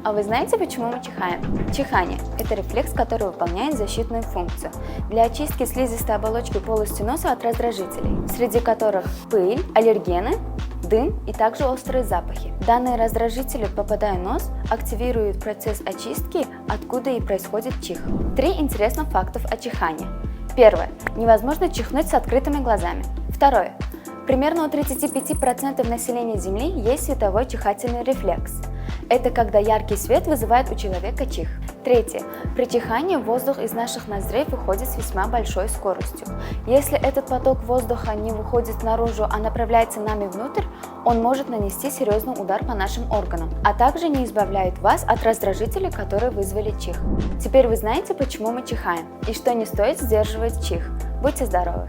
А вы знаете, почему мы чихаем? Чихание – это рефлекс, который выполняет защитную функцию для очистки слизистой оболочки полости носа от раздражителей, среди которых пыль, аллергены, дым и также острые запахи. Данные раздражители, попадая в нос, активируют процесс очистки, откуда и происходит чих. 3 интересных фактов о чихании. Первое. Невозможно чихнуть с открытыми глазами. Второе. Примерно у 35% населения Земли есть световой чихательный рефлекс. Это когда яркий свет вызывает у человека чих. Третье. При чихании воздух из наших ноздрей выходит с весьма большой скоростью. Если этот поток воздуха не выходит наружу, а направляется нами внутрь, он может нанести серьезный удар по нашим органам, а также не избавляет вас от раздражителей, которые вызвали чих. Теперь вы знаете, почему мы чихаем и что не стоит сдерживать чих. Будьте здоровы!